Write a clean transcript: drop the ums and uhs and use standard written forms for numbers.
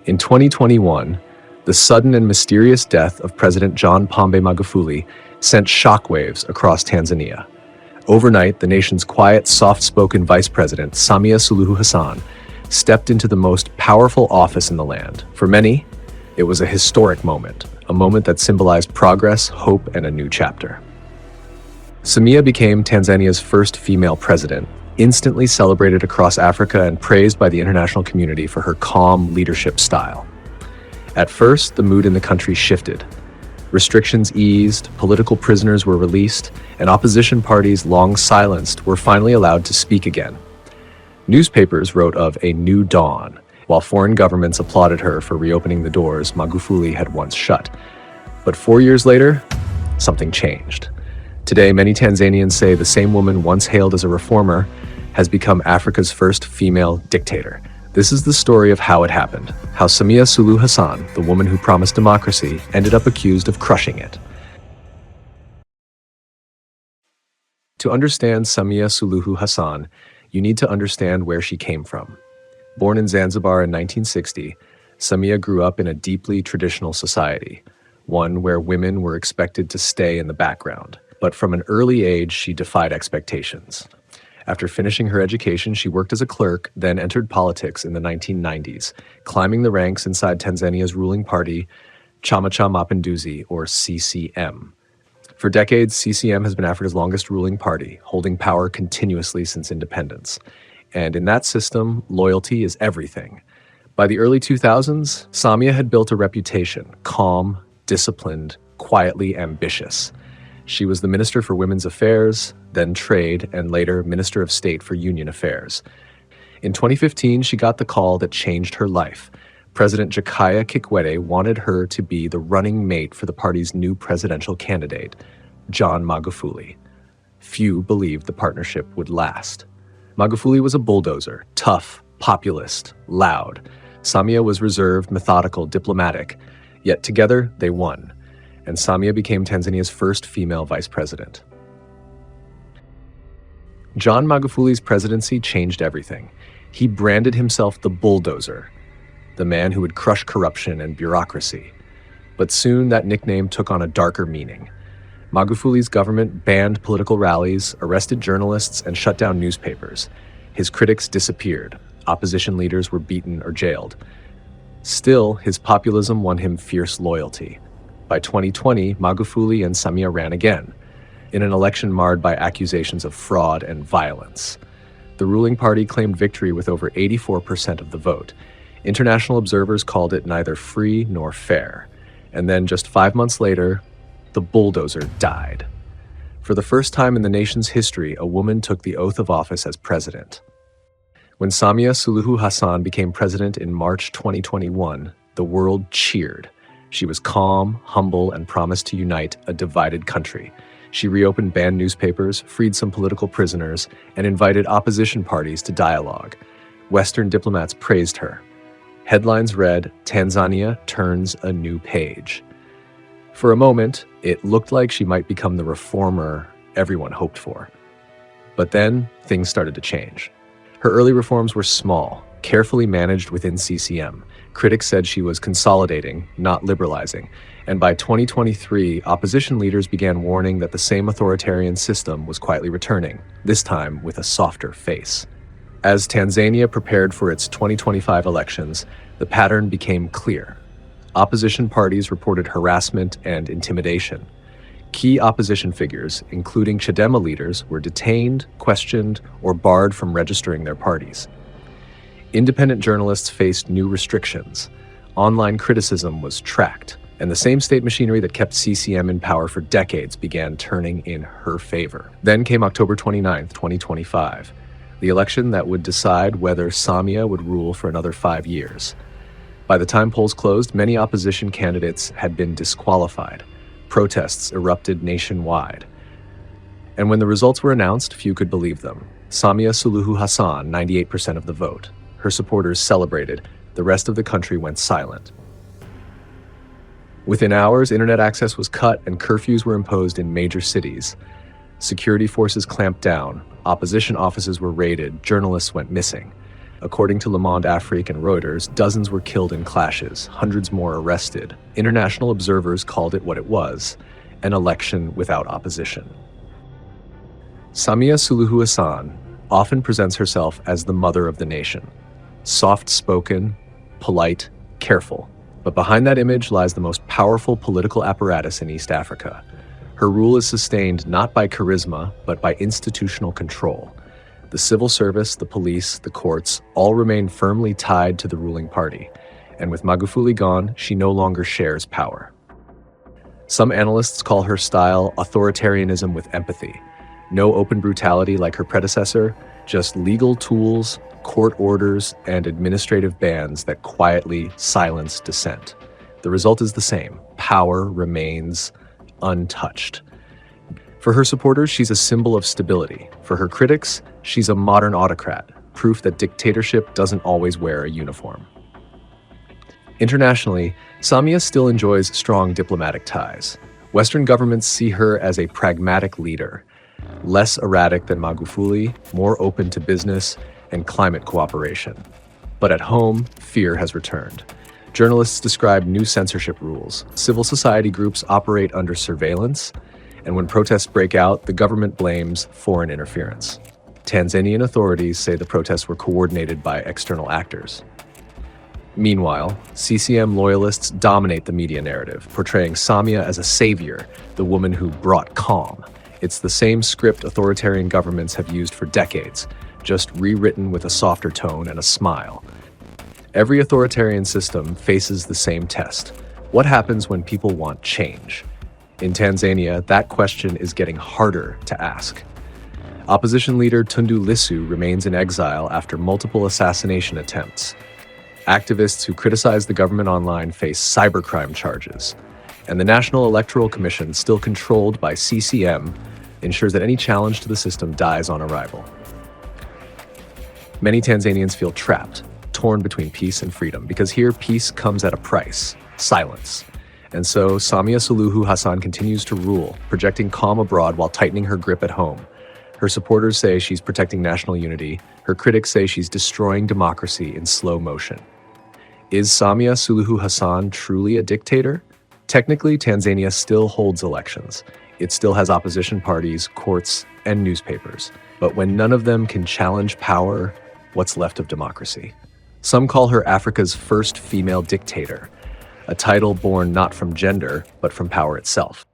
In 2021, the sudden and mysterious death of President John Pombe Magufuli sent shockwaves across Tanzania. Overnight, the nation's quiet, soft-spoken vice president, Samia Suluhu Hassan, stepped into the most powerful office in the land. For many, it was a historic moment, a moment that symbolized progress, hope, and a new chapter. Samia became Tanzania's first female president, instantly celebrated across Africa and praised by the international community for her calm leadership style. At first, the mood in the country shifted. Restrictions eased, political prisoners were released, and opposition parties long silenced were finally allowed to speak again. Newspapers wrote of a new dawn, while foreign governments applauded her for reopening the doors Magufuli had once shut. But 4 years later, something changed. Today, many Tanzanians say the same woman once hailed as a reformer has become Africa's first female dictator. This is the story of how it happened, how Samia Suluhu Hassan, the woman who promised democracy, ended up accused of crushing it. To understand Samia Suluhu Hassan, you need to understand where she came from. Born in Zanzibar in 1960, Samia grew up in a deeply traditional society, one where women were expected to stay in the background. But from an early age, she defied expectations. After finishing her education, she worked as a clerk, then entered politics in the 1990s, climbing the ranks inside Tanzania's ruling party, Chama cha Mapinduzi, or CCM. For decades, CCM has been Africa's longest ruling party, holding power continuously since independence. And in that system, loyalty is everything. By the early 2000s, Samia had built a reputation, calm, disciplined, quietly ambitious. She was the Minister for Women's Affairs, then Trade, and later Minister of State for Union Affairs. In 2015, she got the call that changed her life. President Jakaya Kikwete wanted her to be the running mate for the party's new presidential candidate, John Magufuli. Few believed the partnership would last. Magufuli was a bulldozer, tough, populist, loud. Samia was reserved, methodical, diplomatic. Yet together, they won. And Samia became Tanzania's first female vice president. John Magufuli's presidency changed everything. He branded himself the bulldozer, the man who would crush corruption and bureaucracy. But soon that nickname took on a darker meaning. Magufuli's government banned political rallies, arrested journalists, and shut down newspapers. His critics disappeared. Opposition leaders were beaten or jailed. Still, his populism won him fierce loyalty. By 2020, Magufuli and Samia ran again, in an election marred by accusations of fraud and violence. The ruling party claimed victory with over 84% of the vote. International observers called it neither free nor fair. And then just 5 months later, the bulldozer died. For the first time in the nation's history, a woman took the oath of office as president. When Samia Suluhu Hassan became president in March 2021, the world cheered. She was calm, humble, and promised to unite a divided country. She reopened banned newspapers, freed some political prisoners, and invited opposition parties to dialogue. Western diplomats praised her. Headlines read, "Tanzania turns a new page." For a moment, it looked like she might become the reformer everyone hoped for. But then, things started to change. Her early reforms were small, carefully managed within CCM. Critics said she was consolidating, not liberalizing. And by 2023, opposition leaders began warning that the same authoritarian system was quietly returning, this time with a softer face. As Tanzania prepared for its 2025 elections, the pattern became clear. Opposition parties reported harassment and intimidation. Key opposition figures, including Chadema leaders, were detained, questioned, or barred from registering their parties. Independent journalists faced new restrictions. Online criticism was tracked, and the same state machinery that kept CCM in power for decades began turning in her favor. Then came October 29, 2025, the election that would decide whether Samia would rule for another 5 years. By the time polls closed, many opposition candidates had been disqualified. Protests erupted nationwide. And when the results were announced, few could believe them. Samia Suluhu Hassan, 98% of the vote. Her supporters celebrated. The rest of the country went silent. Within hours, internet access was cut and curfews were imposed in major cities. Security forces clamped down. Opposition offices were raided. Journalists went missing. According to Le Monde Afrique and Reuters, dozens were killed in clashes, hundreds more arrested. International observers called it what it was, an election without opposition. Samia Suluhu Hassan often presents herself as the mother of the nation. Soft-spoken, polite, careful. But behind that image lies the most powerful political apparatus in East Africa. Her rule is sustained not by charisma, but by institutional control. The civil service, the police, the courts all remain firmly tied to the ruling party. And with Magufuli gone, she no longer shares power. Some analysts call her style authoritarianism with empathy. No open brutality like her predecessor, just legal tools, court orders, and administrative bans that quietly silence dissent. The result is the same. Power remains untouched. For her supporters, she's a symbol of stability. For her critics, she's a modern autocrat, proof that dictatorship doesn't always wear a uniform. Internationally, Samia still enjoys strong diplomatic ties. Western governments see her as a pragmatic leader, less erratic than Magufuli, more open to business and climate cooperation. But at home, fear has returned. Journalists describe new censorship rules. Civil society groups operate under surveillance, and when protests break out, the government blames foreign interference. Tanzanian authorities say the protests were coordinated by external actors. Meanwhile, CCM loyalists dominate the media narrative, portraying Samia as a savior, the woman who brought calm. It's the same script authoritarian governments have used for decades, just rewritten with a softer tone and a smile. Every authoritarian system faces the same test. What happens when people want change? In Tanzania, that question is getting harder to ask. Opposition leader Tundu Lissu remains in exile after multiple assassination attempts. Activists who criticize the government online face cybercrime charges. And the National Electoral Commission, still controlled by CCM, ensures that any challenge to the system dies on arrival. Many Tanzanians feel trapped, torn between peace and freedom, because here peace comes at a price: silence. And so Samia Suluhu Hassan continues to rule, projecting calm abroad while tightening her grip at home. Her supporters say she's protecting national unity. Her critics say she's destroying democracy in slow motion. Is Samia Suluhu Hassan truly a dictator? Technically, Tanzania still holds elections. It still has opposition parties, courts, and newspapers. But when none of them can challenge power, what's left of democracy? Some call her Africa's first female dictator, a title born not from gender, but from power itself.